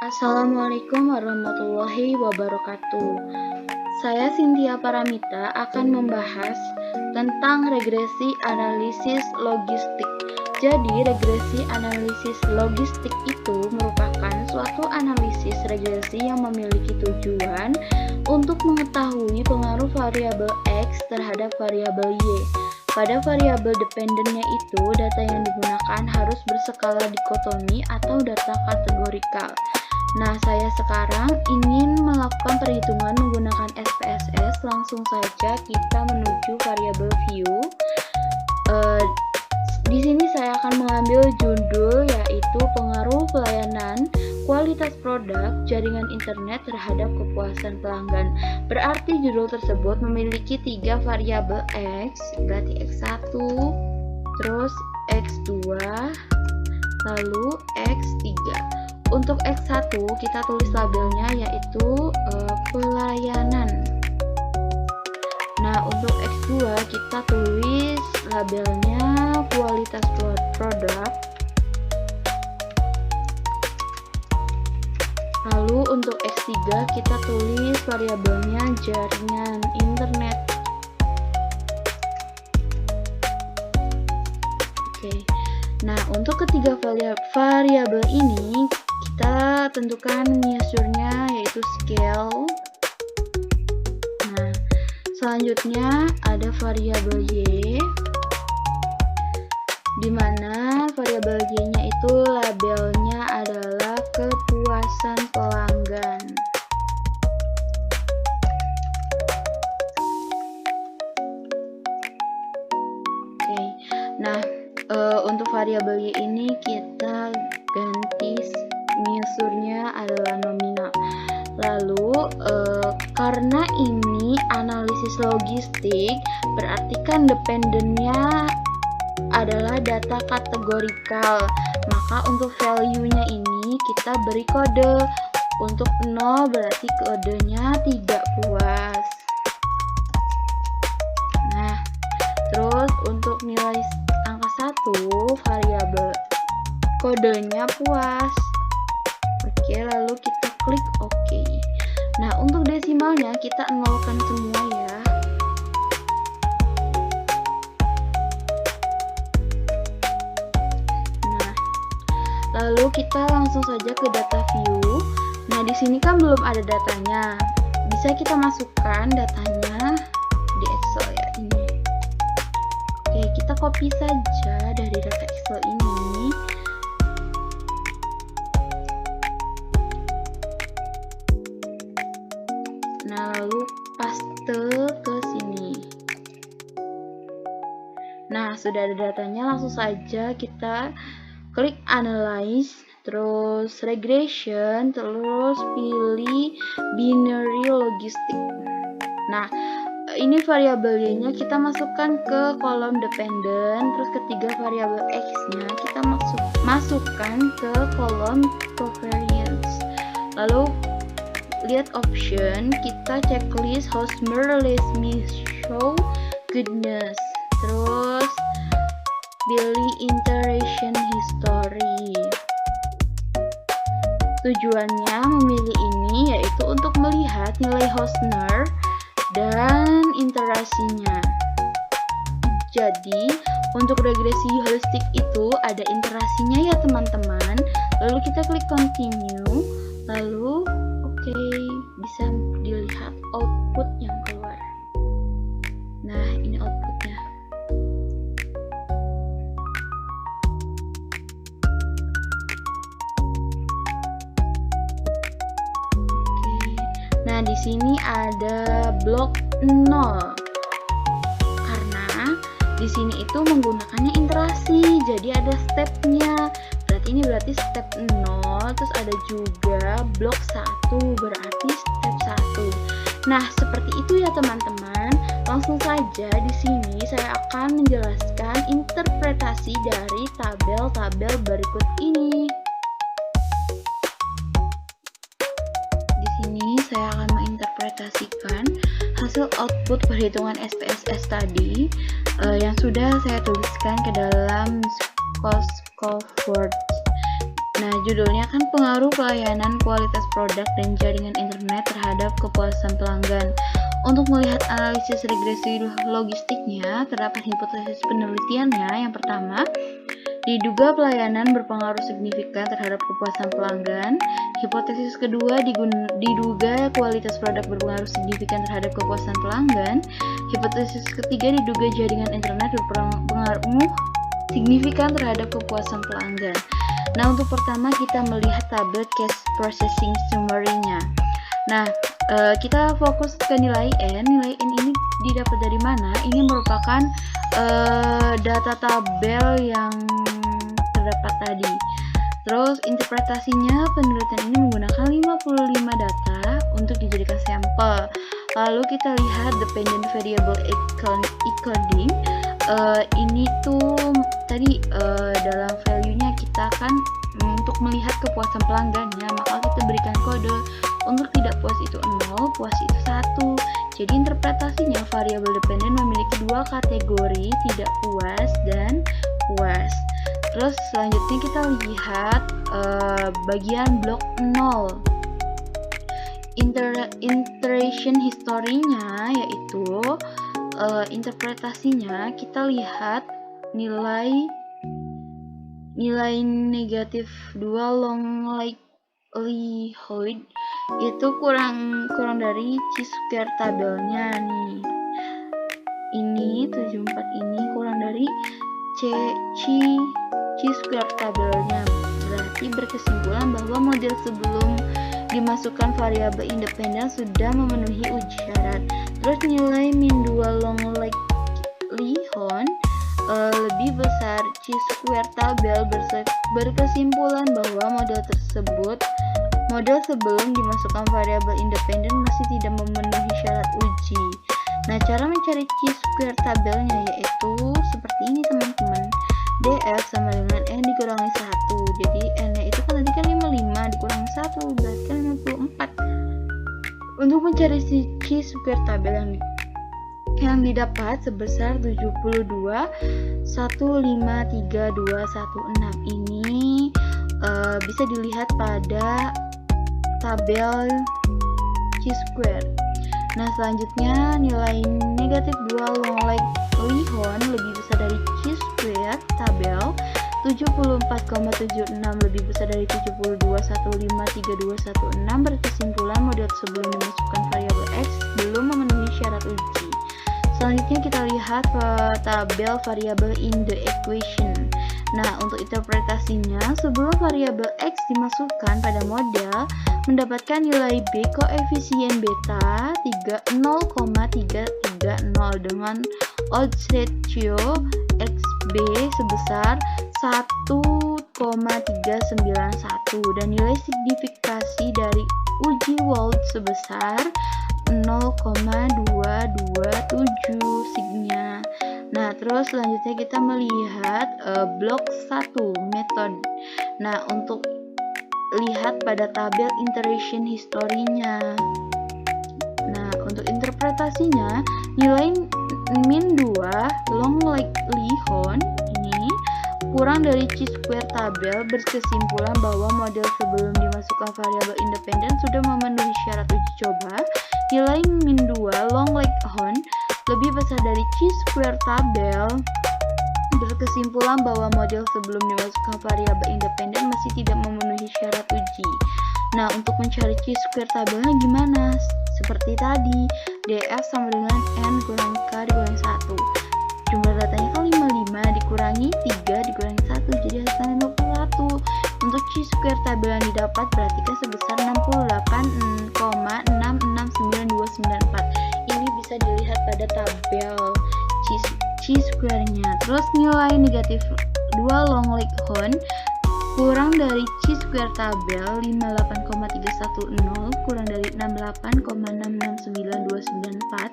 Assalamualaikum warahmatullahi wabarakatuh. Saya Cynthia Paramita akan membahas tentang regresi analisis logistik. Jadi, regresi analisis logistik itu merupakan suatu analisis regresi yang memiliki tujuan untuk mengetahui pengaruh variabel X terhadap variabel Y. Pada variabel dependennya itu, data yang digunakan harus berskala dikotomi atau data kategorikal. Nah, saya sekarang ingin melakukan perhitungan menggunakan SPSS. Langsung saja kita menuju variabel view. Di sini saya akan mengambil judul yaitu pengaruh pelayanan kualitas produk jaringan internet terhadap kepuasan pelanggan. Berarti judul tersebut memiliki 3 variabel X, berarti X1, terus X2, lalu X3. Untuk X1 kita tulis labelnya yaitu pelayanan. Nah, untuk X2 kita tulis labelnya kualitas produk. Lalu untuk X3 kita tulis variabelnya jaringan internet. Oke. Nah, untuk ketiga variabel ini kita tentukan measure-nya yaitu scale. Nah, selanjutnya ada variabel Y, di mana variabel Y-nya itu labelnya adalah kepuasan pelanggan. Oke. Nah, untuk variabel Y ini kita ganti measure-nya adalah nominal. Lalu karena ini analisis logistik, berarti kan dependennya adalah data kategorikal. Maka untuk value-nya ini kita beri kode. Untuk 0 berarti kodenya tidak puas. Nah, terus untuk nilai angka 1 variabel kodenya puas. Oke, lalu kita klik OK. Nah, untuk desimalnya kita nolkan semua ya. Nah, lalu kita langsung saja ke data view. Nah, di sini kan belum ada datanya. Bisa kita masukkan datanya di Excel ya ini. Oke, kita copy saja dari data Excel ini. Nah, lalu paste ke sini. Nah, sudah ada datanya, langsung saja kita klik analyze, terus regression, terus pilih binary logistic. Nah, ini variabel Y-nya kita masukkan ke kolom dependent, terus ketiga variabel X-nya kita masukkan ke kolom covariance. Lalu lihat option, kita checklist Hosmer list me show goodness, terus pilih iteration history. Tujuannya memilih ini yaitu untuk melihat nilai Hosmer dan interasinya. Jadi untuk regresi heuristik itu ada interasinya ya teman-teman. Lalu kita klik continue, lalu oke, bisa dilihat output yang keluar. Nah, ini outputnya. Oke. Nah, di sini ada blok 0. Karena di sini itu menggunakannya interasi, jadi ada stepnya. Ini berarti step 0, terus ada juga blok 1, berarti step 1. Nah, seperti itu ya teman-teman. Langsung saja di sini saya akan menjelaskan interpretasi dari tabel-tabel berikut ini. Di sini saya akan menginterpretasikan hasil output perhitungan SPSS tadi yang sudah saya tuliskan ke dalam cost cohort. Nah, judulnya kan pengaruh pelayanan, kualitas produk, dan jaringan internet terhadap kepuasan pelanggan. Untuk melihat analisis regresi logistiknya, terdapat hipotesis penelitiannya. Yang pertama, diduga pelayanan berpengaruh signifikan terhadap kepuasan pelanggan. Hipotesis kedua, diduga kualitas produk berpengaruh signifikan terhadap kepuasan pelanggan. Hipotesis ketiga, diduga jaringan internet berpengaruh signifikan terhadap kepuasan pelanggan. Nah, untuk pertama kita melihat tabel case processing summary-nya. Nah, kita fokus ke nilai N. Nilai N ini didapat dari mana? Ini merupakan data tabel yang terdapat tadi. Terus interpretasinya, penelitian ini menggunakan 55 data untuk dijadikan sampel. Lalu kita lihat dependent variable according. Ini tuh tadi dalam value-nya kita kan untuk melihat kepuasan pelanggannya, maka kita berikan kode. Untuk tidak puas itu 0, puas itu 1. Jadi interpretasinya variabel dependen memiliki dua kategori, tidak puas dan puas. Terus selanjutnya kita lihat bagian blok 0. Iteration history-nya yaitu interpretasinya kita lihat nilai negatif 2 long likelihood itu kurang dari chi-square tabelnya nih. Ini 74 ini kurang dari chi-square tabelnya. Berarti berkesimpulan bahwa model sebelum dimasukkan variabel independen sudah memenuhi uji syarat. Terus nilai min 2 long likelihood lebih besar chi-square tabel, berkesimpulan bahwa model sebelum dimasukkan variabel independen masih tidak memenuhi syarat uji. Nah, cara mencari chi-square tabelnya yaitu seperti ini teman-teman. DF sama dengan N dikurangi 1. Jadi N-nya itu kan tadi kan 55 dikurangi 1 berarti kan 54. Untuk mencari chi-square tabel yang didapat sebesar 72,153,216 ini bisa dilihat pada tabel chi-square. Nah, selanjutnya nilai negatif 2 long likelihood lebih besar dari chi-square tabel 74,76 lebih besar dari 72,153,216. Berkesimpulan model sebelum dimasukkan variabel X belum memenuhi syarat uji. Selanjutnya kita lihat tabel variabel in the equation. Nah, untuk interpretasinya, sebelum variabel X dimasukkan pada model, mendapatkan nilai B koefisien beta 0,330 dengan odds ratio XB sebesar 1,391 dan nilai signifikasi dari uji Wold sebesar 0,227 signya. Nah, terus selanjutnya kita melihat blok 1 metode. Nah, untuk lihat pada tabel iteration history-nya. Nah, untuk interpretasinya, nilai min 2 long likelihood ini kurang dari chi-square tabel, berkesimpulan bahwa model sebelum dimasukkan variabel independen sudah memenuhi syarat uji coba. Nilai min 2 long likelihood lebih besar dari chi-square tabel, berkesimpulan bahwa model sebelum dimasukkan variabel independen masih tidak memenuhi syarat uji. Nah, untuk mencari chi-square tabelnya gimana? Seperti tadi, DF sama dengan N kurang K dikurangi 1. Jumlah datanya kan 55 dikurangi 3 dikurangi 1, jadi hasilnya 51. Untuk chi-square tabel yang didapat berarti kan sebesar 68,669294. Ini bisa dilihat pada tabel chi-square-nya. Terus nilai negatif 2 long likelihood kurang dari chi-square tabel 58,310 kurang dari 68,669294.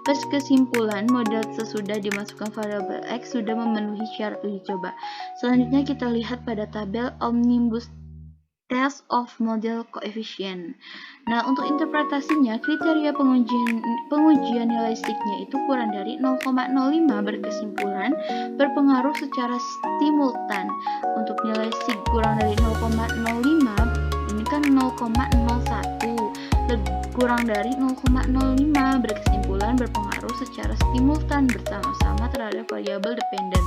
Berkesimpulan model sesudah dimasukkan variabel X sudah memenuhi syarat uji coba. Selanjutnya kita lihat pada tabel omnibus test of model coefficient. Nah, untuk interpretasinya, kriteria pengujian nilai signya itu kurang dari 0,05 berkesimpulan berpengaruh secara simultan. Untuk nilai sig kurang dari 0,05, ini kan 0,01, kurang dari 0,05 berkesimpulan berpengaruh secara simultan bersama-sama terhadap variabel dependen.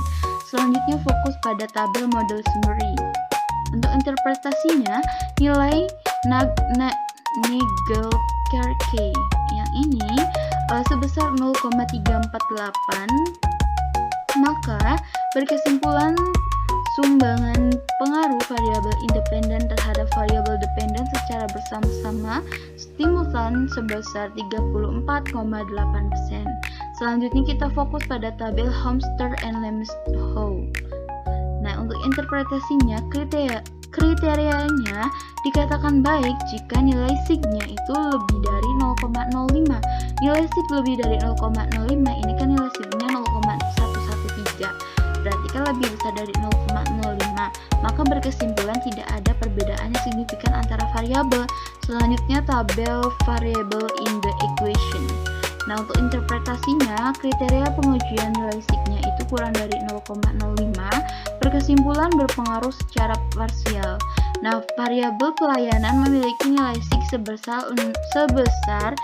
Selanjutnya fokus pada tabel model summary. Untuk interpretasinya, nilai Nagelkerke yang ini sebesar 0,348, maka berkesimpulan sumbangan pengaruh variabel independen terhadap variabel dependen secara bersama-sama simultan sebesar 34,8%. Selanjutnya kita fokus pada tabel Homster and Lemeshow. Nah, untuk interpretasinya, kriterianya dikatakan baik jika nilai signya itu lebih dari 0,05. Nilai sig lebih dari 0,05, ini kan nilai signya 0,113. Berarti kan lebih besar dari 0,05. Maka berkesimpulan tidak ada perbedaan yang signifikan antara variabel. Selanjutnya tabel variable in the equation. Nah, untuk interpretasinya, kriteria pengujian nilai signya itu kurang dari 0,05, berkesimpulan berpengaruh secara parsial. Nah, variabel pelayanan memiliki nilai sig sebesar 0,002,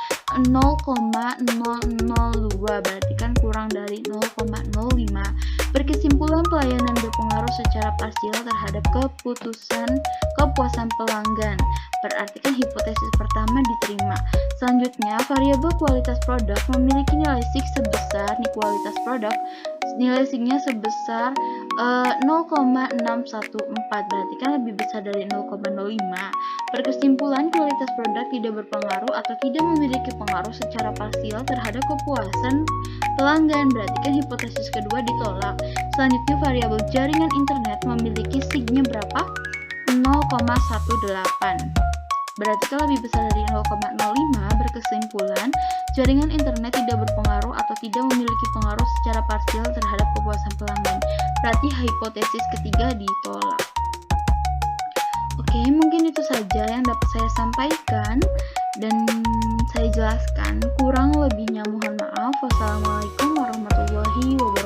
berarti kan kurang dari 0,05. Berkesimpulan pelayanan berpengaruh secara parsial terhadap kepuasan pelanggan. Berarti kan hipotesis pertama diterima. Selanjutnya, variabel kualitas produk memiliki nilai sig sebesar kualitas produk, nilai signya sebesar 0,614, berarti kan lebih besar dari 0,05. Berkesimpulan kualitas produk tidak berpengaruh atau tidak memiliki pengaruh secara parsial terhadap kepuasan pelanggan, berarti kan hipotesis kedua ditolak. Selanjutnya, variabel jaringan internet memiliki signya berapa? 0,18. Berarti kan lebih besar dari 0,05. Berkesimpulan, jaringan internet tidak berpengaruh atau tidak memiliki pengaruh secara parsial terhadap kepuasan pelanggan. Berarti hipotesis ketiga ditolak. Oke, mungkin itu saja yang dapat saya sampaikan dan saya jelaskan. Kurang lebihnya mohon maaf. Wassalamualaikum warahmatullahi wabarakatuh.